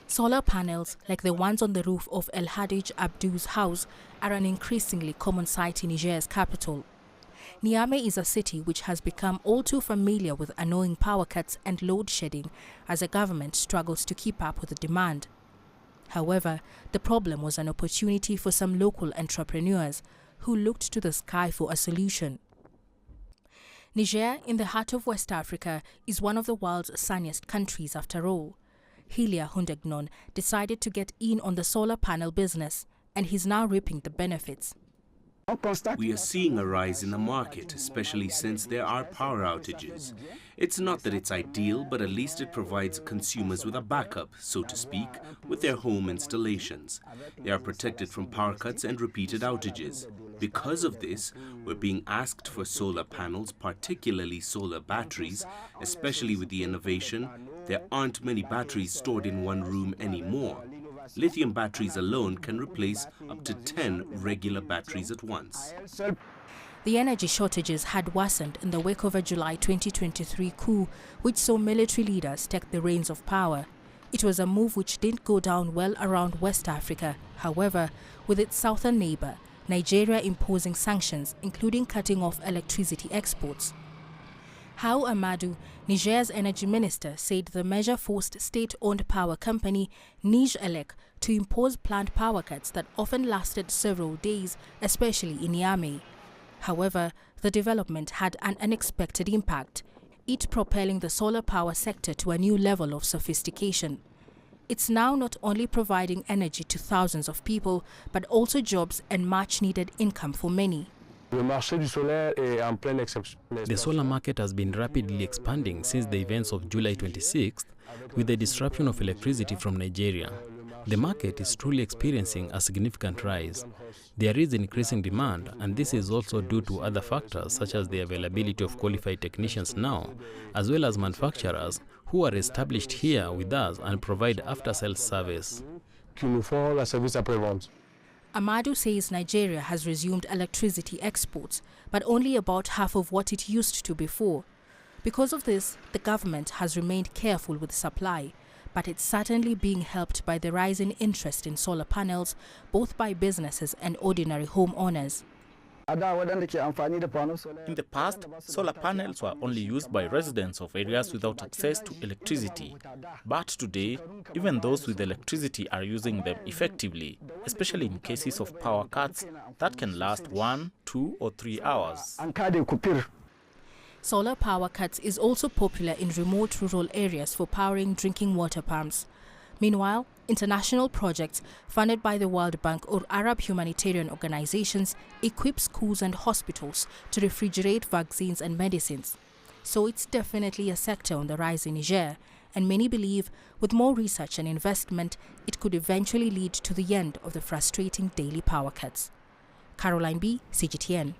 Solar panels, like the ones on the roof of El Hadij Abdu's house, are an increasingly common sight in Niger's capital. Niamey is a city which has become all too familiar with annoying power cuts and load shedding as the government struggles to keep up with the demand. However, the problem was an opportunity for some local entrepreneurs who looked to the sky for a solution. Niger, in the heart of West Africa, is one of the world's sunniest countries after all. Hilia Hundegnon decided to get in on the solar panel business, and he's now reaping the benefits. We are seeing a rise in the market, especially since there are power outages. It's not that it's ideal, but at least it provides consumers with a backup, so to speak, with their home installations. They are protected from power cuts and repeated outages. Because of this, we're being asked for solar panels, particularly solar batteries, especially with the innovation. There aren't many batteries stored in one room anymore. Lithium batteries alone can replace up to 10 regular batteries at once. The energy shortages had worsened in the wake of a July 2023 coup, which saw military leaders take the reins of power. It was a move which didn't go down well around West Africa, however, with its southern neighbor, Nigeria imposing sanctions, including cutting off electricity exports. How Amadou, Niger's energy minister, said the measure forced state-owned power company Niger to impose planned power cuts that often lasted several days, especially in Niamey. However, the development had an unexpected impact, it propelling the solar power sector to a new level of sophistication. It's now not only providing energy to thousands of people, but also jobs and much-needed income for many. The solar market has been rapidly expanding since the events of July 26th, with the disruption of electricity from Nigeria. The market is truly experiencing a significant rise. There is increasing demand, and this is also due to other factors such as the availability of qualified technicians now, as well as manufacturers who are established here with us and provide after-sales service. Amadou says Nigeria has resumed electricity exports, but only about half of what it used to before. Because of this, the government has remained careful with supply, but it's certainly being helped by the rise in interest in solar panels, both by businesses and ordinary homeowners. In the past, solar panels were only used by residents of areas without access to electricity. But today, even those with electricity are using them effectively, especially in cases of power cuts that can last 1, 2, or 3 hours. Solar power cuts is also popular in remote rural areas for powering drinking water pumps. Meanwhile, international projects funded by the World Bank or Arab humanitarian organizations equip schools and hospitals to refrigerate vaccines and medicines. So it's definitely a sector on the rise in Niger, and many believe with more research and investment, it could eventually lead to the end of the frustrating daily power cuts. Caroline B., CGTN.